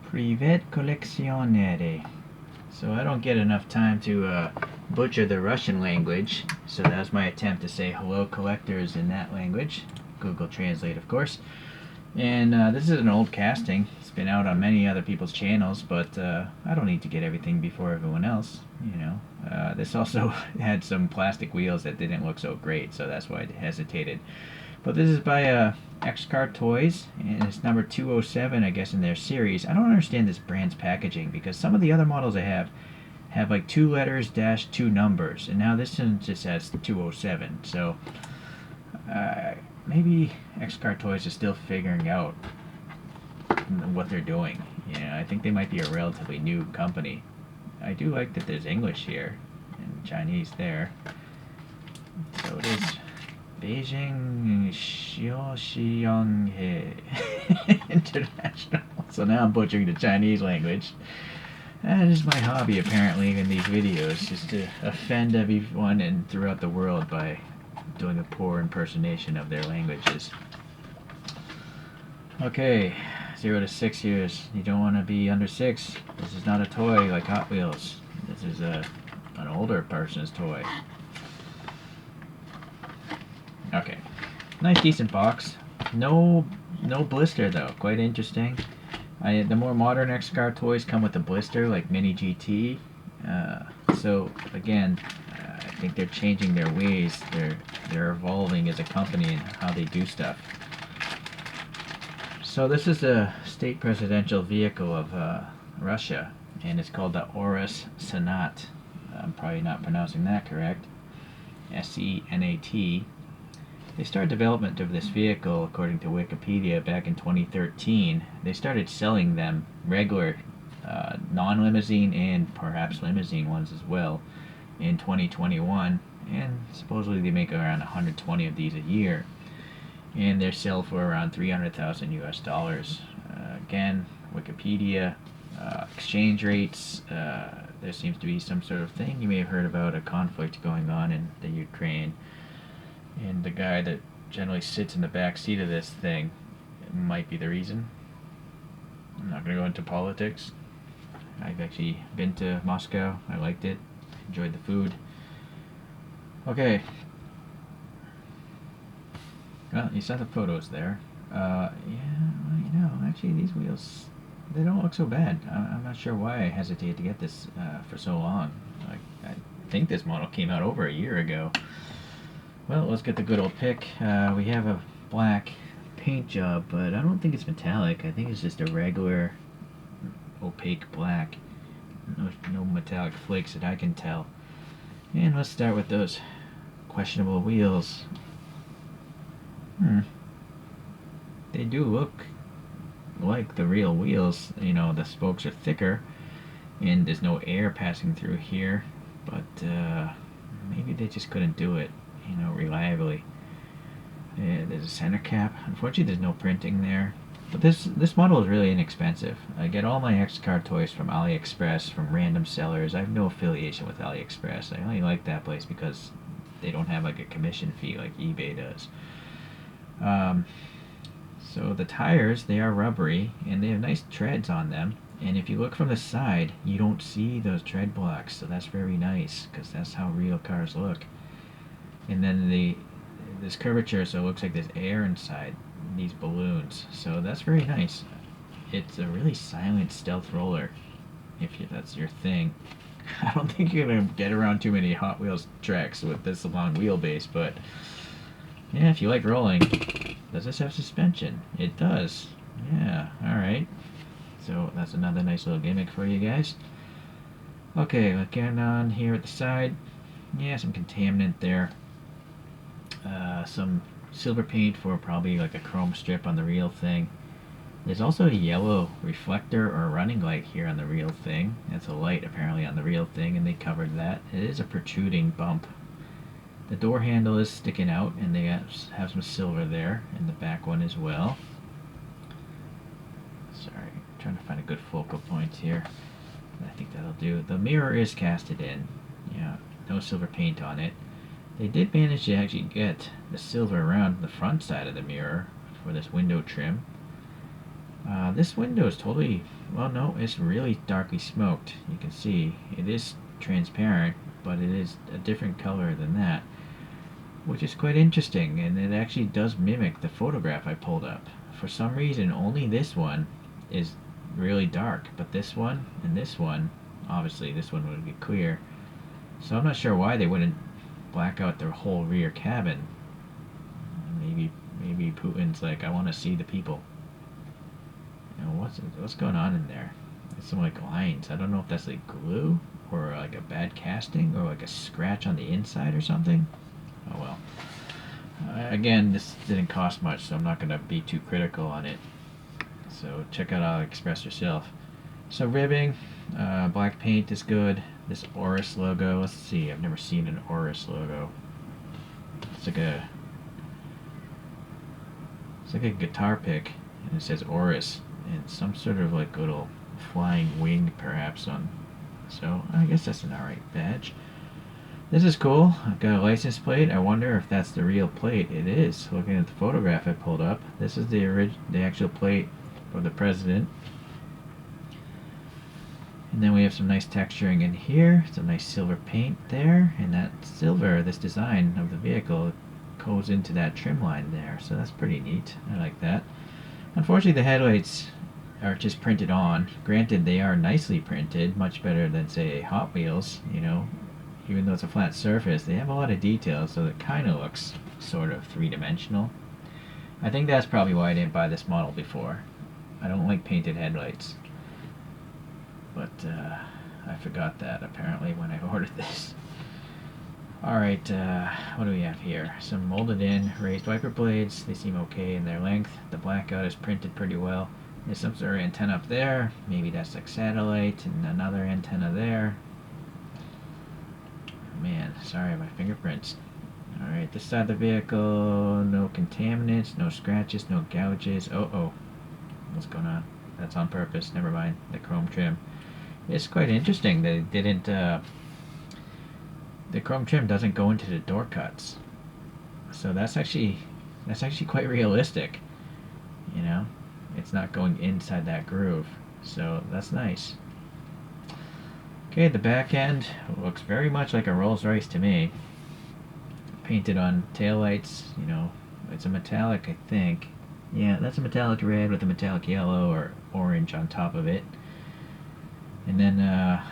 Privet Collectionere. So I don't get enough time to butcher the Russian language, so that was my attempt to say hello collectors in that language. Google Translate, of course. And this is an old casting. It's been out on many other people's channels, but I don't need to get everything before everyone else, you know. This also had some plastic wheels that didn't look so great, so that's why I hesitated. But this is by Xcartoys, and it's number 207, I guess, in their series. I don't understand this brand's packaging, because some of the other models I have like 2 letters dash 2 numbers, and now this one just has 207. So maybe Xcartoys is still figuring out what they're doing. You know, I think they might be a relatively new company. I do like that there's English here and Chinese there. So it is Beijing Xiaoxianghe International. So now I'm butchering the Chinese language. That is my hobby, apparently, in these videos, just to offend everyone and throughout the world by doing a poor impersonation of their languages. Okay, 0 to 6 years. You don't want to be under 6. This is not a toy like Hot Wheels. This is an older person's toy. Okay, nice decent box. No blister though. Quite interesting. The more modern Xcartoys come with a blister, like Mini GT. So again, I think they're changing their ways. They're evolving as a company and how they do stuff. So this is a state presidential vehicle of Russia, and it's called the Aurus Senat. I'm probably not pronouncing that correct. Senat. They started development of this vehicle, according to Wikipedia, back in 2013. They started selling them regular non-limousine and perhaps limousine ones as well in 2021, and supposedly they make around 120 of these a year, and they sell for around 300,000 US dollars. Again, Wikipedia, exchange rates, there seems to be some sort of thing. You may have heard about a conflict going on in the Ukraine, and the guy that generally sits in the back seat of this thing might be the reason. I'm not going to go into politics. I've actually been to Moscow. I liked it. Enjoyed the food. Okay. Well, you saw the photos there. Yeah, well, you know, actually these wheels, they don't look so bad. I'm not sure why I hesitated to get this for so long. I think this model came out over a year ago. Well, let's get the good old pick. We have a black paint job, but I don't think it's metallic. I think it's just a regular opaque black. No metallic flakes that I can tell. And let's start with those questionable wheels. They do look like the real wheels. You know, the spokes are thicker and there's no air passing through here, but maybe they just couldn't do it, you know, reliably. Yeah, there's a center cap. Unfortunately, there's no printing there. But this model is really inexpensive. I get all my Xcartoys from Aliexpress, from random sellers. I have no affiliation with Aliexpress. I only like that place because they don't have like a commission fee like eBay does. So the tires, they are rubbery and they have nice treads on them. And if you look from the side, you don't see those tread blocks. So that's very nice because that's how real cars look. And then this curvature, so it looks like there's air inside these balloons, so that's very nice. It's a really silent stealth roller, if that's your thing. I don't think you're gonna get around too many Hot Wheels tracks with this long wheelbase, but yeah, if you like rolling. Does this have suspension? It does. Yeah, alright. So that's another nice little gimmick for you guys. Okay, looking on here at the side, yeah, some contaminant there. Some silver paint for probably like a chrome strip on the real thing. There's also a yellow reflector or running light here on the real thing. That's a light apparently on the real thing, and they covered that. It is a protruding bump. The door handle is sticking out, and they have some silver there in the back one as well. Sorry, I'm trying to find a good focal point here. I think that'll do. The mirror is casted in. Yeah, no silver paint on it. They did manage to actually get the silver around the front side of the mirror for this window trim. This window is totally, well, no, it's really darkly smoked. You can see it is transparent, but it is a different color than that, which is quite interesting, and it actually does mimic the photograph I pulled up. For some reason, only this one is really dark, but this one and this one, obviously this one would be clear. So I'm not sure why they wouldn't black out their whole rear cabin. Maybe Putin's like, I want to see the people. You know, what's going on in there? It's some like lines. I don't know if that's like glue or like a bad casting or like a scratch on the inside or something. Oh well. Again, this didn't cost much, so I'm not going to be too critical on it. So check out Aliexpress yourself. So ribbing, black paint is good. This Aurus logo, let's see, I've never seen an Aurus logo. It's like a guitar pick, and it says Aurus, and some sort of like little flying wing perhaps on. So I guess that's an alright badge. This is cool. I've got a license plate. I wonder if that's the real plate. It is. Looking at the photograph I pulled up, this is the actual plate for the president. And then we have some nice texturing in here, some nice silver paint there, and that silver, this design of the vehicle, goes into that trim line there, so that's pretty neat. I like that. Unfortunately, the headlights are just printed on. Granted, they are nicely printed, much better than, say, Hot Wheels, you know. Even though it's a flat surface, they have a lot of details, so it kind of looks sort of three-dimensional. I think that's probably why I didn't buy this model before. I don't like painted headlights. But I forgot that apparently when I ordered this. Alright, what do we have here? Some molded in raised wiper blades. They seem okay in their length. The blackout is printed pretty well. There's some sort of antenna up there. Maybe that's like satellite, and another antenna there. Man, sorry, my fingerprints. Alright, this side of the vehicle, no contaminants, no scratches, no gouges. Oh, what's going on? That's on purpose, never mind. The chrome trim. It's quite interesting. They didn't, the chrome trim doesn't go into the door cuts. So that's actually quite realistic. You know? It's not going inside that groove. So that's nice. Okay, the back end looks very much like a Rolls-Royce to me. Painted on taillights, you know, it's a metallic, I think. Yeah, that's a metallic red with a metallic yellow or orange on top of it. And then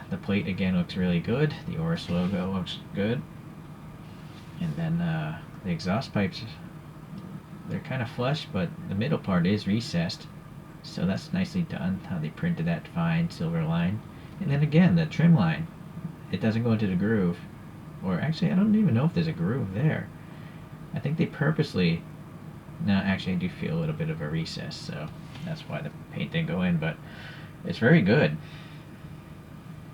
the plate again looks really good. The Aurus logo looks good. And then the exhaust pipes, they're kind of flush, but the middle part is recessed. So that's nicely done, how they printed that fine silver line. And then again, the trim line, it doesn't go into the groove. Or actually, I don't even know if there's a groove there. I think they purposely... No, actually I do feel a little bit of a recess, so that's why the paint didn't go in, but it's very good.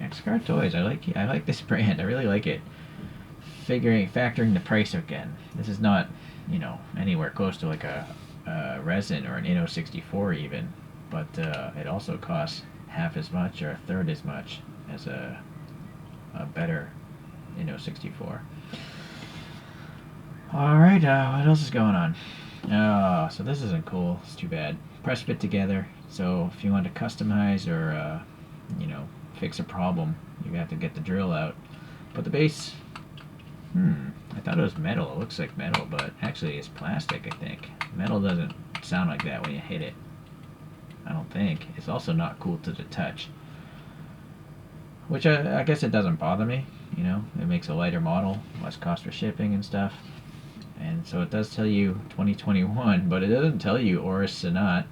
Xcartoys, I like this brand, I really like it. Factoring the price again. This is not, you know, anywhere close to like a resin or an Inno 64 even, but it also costs half as much or a third as much as a better Inno 64. Alright, what else is going on? Oh, so this isn't cool. It's too bad. Press fit together. So if you want to customize or, you know, fix a problem, you have to get the drill out. But the base, I thought it was metal. It looks like metal, but actually it's plastic, I think. Metal doesn't sound like that when you hit it. I don't think. It's also not cool to the touch. Which I guess it doesn't bother me, you know. It makes a lighter model, less cost for shipping and stuff. And so it does tell you 2021, but it doesn't tell you Aurus Senat.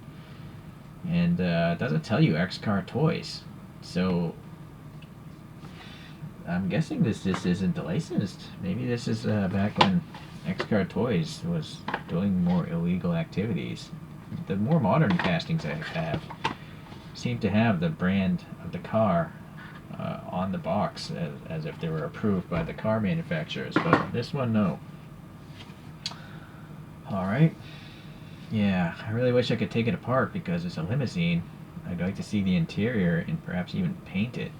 And it doesn't tell you Xcartoys. So I'm guessing this isn't licensed. Maybe this is back when Xcartoys was doing more illegal activities. The more modern castings I have seem to have the brand of the car on the box as if they were approved by the car manufacturers, but this one, no. Alright. Yeah, I really wish I could take it apart because it's a limousine. I'd like to see the interior and perhaps even paint it.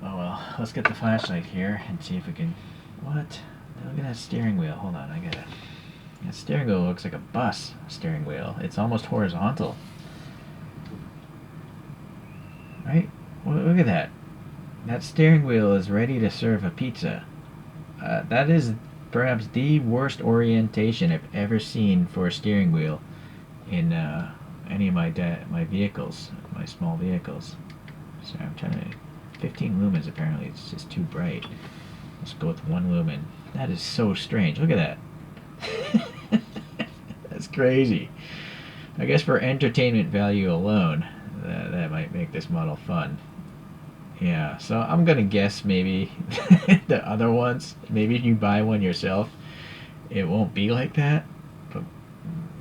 Oh well, let's get the flashlight here and see if we can... What? Look at that steering wheel. Hold on, I gotta That steering wheel looks like a bus steering wheel. It's almost horizontal. Right? Well, look at that. That steering wheel is ready to serve a pizza. That is perhaps the worst orientation I've ever seen for a steering wheel in any of my vehicles, my small vehicles. So I'm trying to... 15 lumens apparently, it's just too bright. Let's go with 1 lumen. That is so strange. Look at that. That's crazy. I guess for entertainment value alone, that might make this model fun. Yeah, so I'm gonna guess maybe the other ones, maybe if you buy one yourself, it won't be like that. But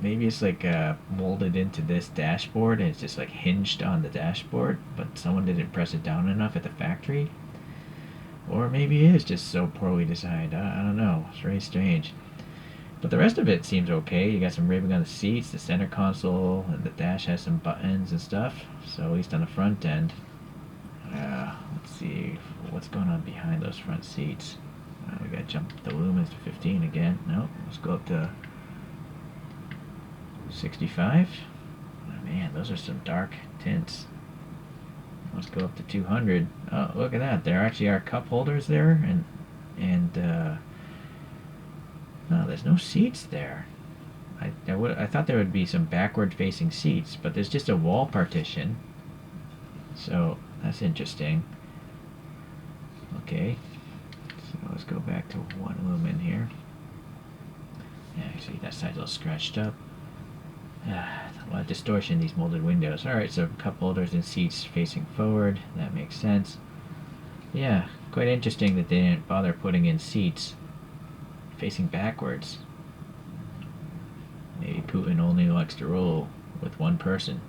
maybe it's like molded into this dashboard and it's just like hinged on the dashboard, but someone didn't press it down enough at the factory. Or maybe it is just so poorly designed. I don't know. It's very strange. But the rest of it seems okay. You got some ribbing on the seats, the center console, and the dash has some buttons and stuff. So at least on the front end. Let's see what's going on behind those front seats. We gotta jump the lumens to 15 again. No, let's go up to 65. Oh man, those are some dark tints. Let's go up to 200. Oh, look at that. There actually are cup holders there, and no, there's no seats there. I thought there would be some backward-facing seats, but there's just a wall partition. So that's interesting. Okay, so let's go back to 1 lumen here. Yeah, actually that side's all scratched up. A lot of distortion in these molded windows. Alright, so cup holders and seats facing forward. That makes sense. Yeah, quite interesting that they didn't bother putting in seats facing backwards. Maybe Putin only likes to roll with 1 person.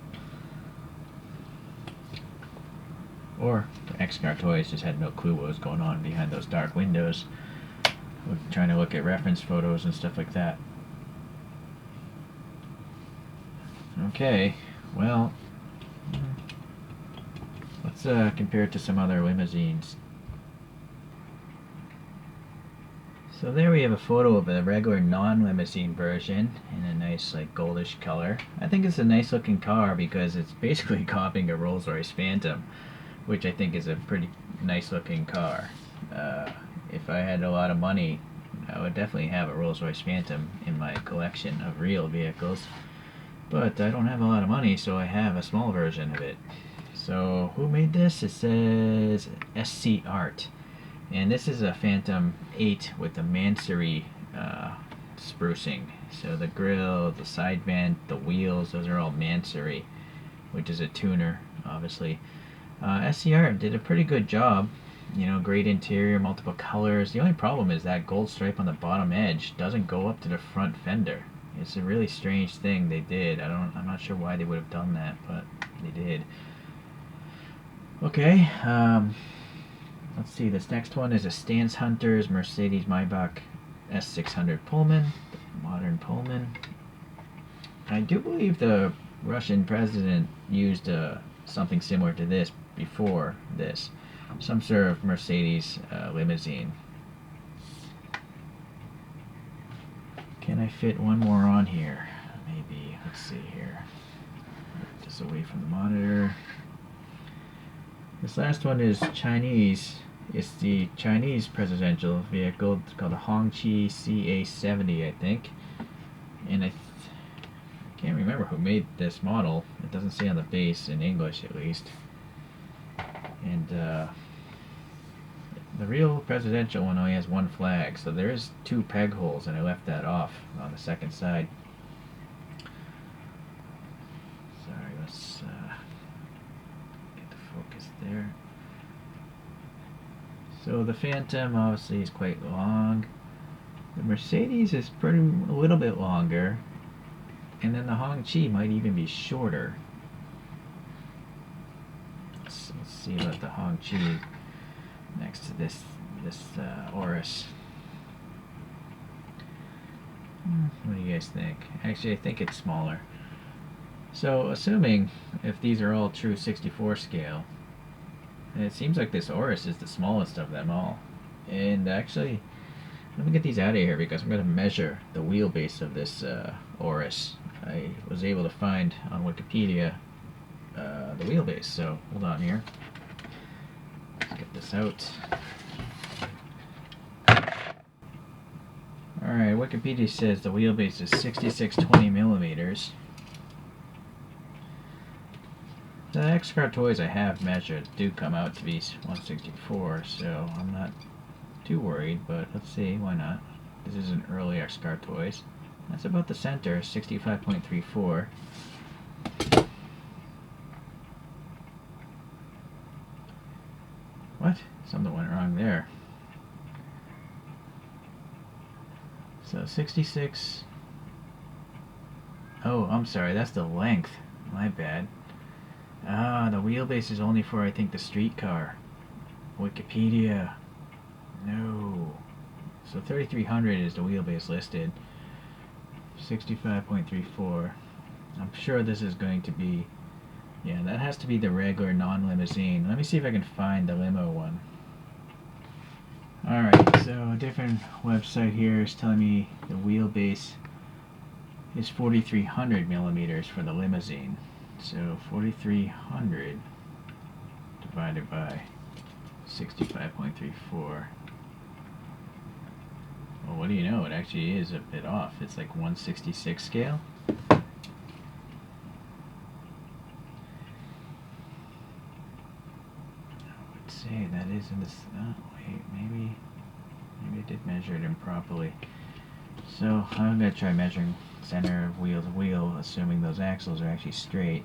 Or Xcartoys just had no clue what was going on behind those dark windows. We're trying to look at reference photos and stuff like that. Okay, well, let's compare it to some other limousines. So there we have a photo of a regular non-limousine version in a nice like goldish color. I think it's a nice looking car because it's basically copying a Rolls-Royce Phantom, which I think is a pretty nice looking car. If I had a lot of money, I would definitely have a Rolls-Royce Phantom in my collection of real vehicles. But I don't have a lot of money, so I have a small version of it. So who made this? It says SC Art. And this is a Phantom 8 with the Mansory sprucing. So the grille, the side vent, the wheels, those are all Mansory, which is a tuner, obviously. SCR did a pretty good job. You know, great interior, multiple colors. The only problem is that gold stripe on the bottom edge doesn't go up to the front fender. It's a really strange thing they did. I'm not sure why they would have done that, but they did. Okay, let's see. This next one is a Stance Hunters Mercedes Maybach S600 Pullman, modern Pullman. I do believe the Russian president used something similar to this before this, some sort of Mercedes limousine. Can I fit one more on here? Maybe. Let's see here. Just away from the monitor. This last one is Chinese. It's the Chinese presidential vehicle. It's called a Hongqi CA70, I think. And I can't remember who made this model. It doesn't say on the base, in English at least. And the real presidential one only has 1 flag, so there is 2 peg holes, and I left that off on the second side. Sorry, let's get the focus there. So the Phantom obviously is quite long. The Mercedes is a little bit longer, and then the Hongqi might even be shorter. Let's see about the Hongqi next to this Aurus. What do you guys think? Actually, I think it's smaller. So, assuming if these are all true 64 scale, it seems like this Aurus is the smallest of them all. And actually, Let me get these out of here because I'm going to measure the wheelbase of this Aurus. I was able to find on Wikipedia the wheelbase, so hold on here. Let's get this out. Alright, Wikipedia says the wheelbase is 6620 millimeters. The Xcartoys I have measured do come out to be 164, so I'm not too worried, but let's see, why not? This is an early Xcartoys. That's about the center, 65.34. What? Something went wrong there. So 66. Oh, I'm sorry, that's the length. My bad. Ah, the wheelbase is only for, I think, the streetcar. Wikipedia. No. So 3300 is the wheelbase listed. 65.34. I'm sure this is going to be... Yeah, that has to be the regular non-limousine. Let me see if I can find the limo one. Alright, so a different website here is telling me the wheelbase is 4,300 millimeters for the limousine. So 4,300 divided by 65.34. Well, what do you know? It actually is a bit off. It's like 166 scale. I would say that is in this. Oh, wait, maybe I did measure it improperly. So I'm going to try measuring center of wheel to wheel, assuming those axles are actually straight.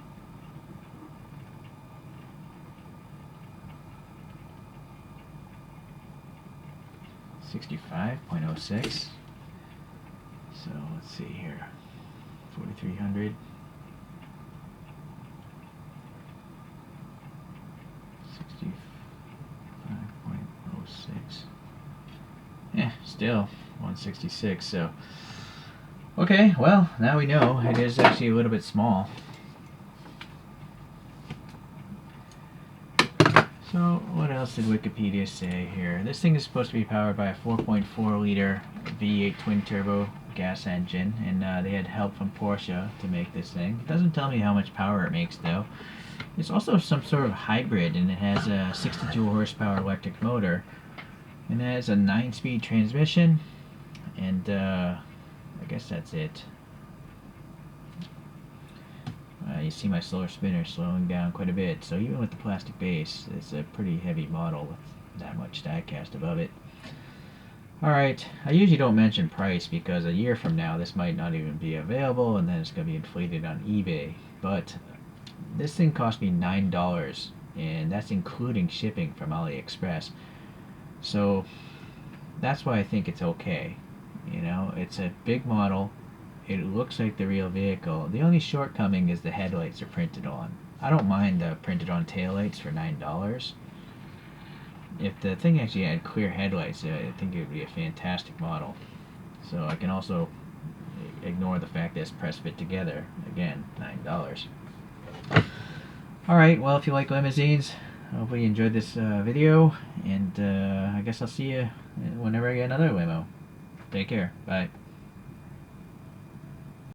.06. So let's see here. 4,300. 65.06. Yeah, still 166. So okay, well, now we know it is actually a little bit small. So what else did Wikipedia say here? This thing is supposed to be powered by a 4.4 liter V8 twin turbo gas engine, and they had help from Porsche to make this thing. It doesn't tell me how much power it makes though. It's also some sort of hybrid, and it has a 62 horsepower electric motor, and it has a 9-speed transmission, and I guess that's it. You see my solar spinner slowing down quite a bit, so even with the plastic base, it's a pretty heavy model with that much diecast above it. Alright, I usually don't mention price because a year from now this might not even be available and then it's going to be inflated on eBay, but this thing cost me $9, and that's including shipping from Aliexpress, so that's why I think it's okay. You know, it's a big model. It looks like the real vehicle. The only shortcoming is the headlights are printed on. I don't mind the printed on taillights for $9. If the thing actually had clear headlights, I think it would be a fantastic model. So I can also ignore the fact that it's press fit together. Again, $9. Alright, well, if you like limousines, hopefully you enjoyed this video, and I guess I'll see you whenever I get another limo. Take care. Bye.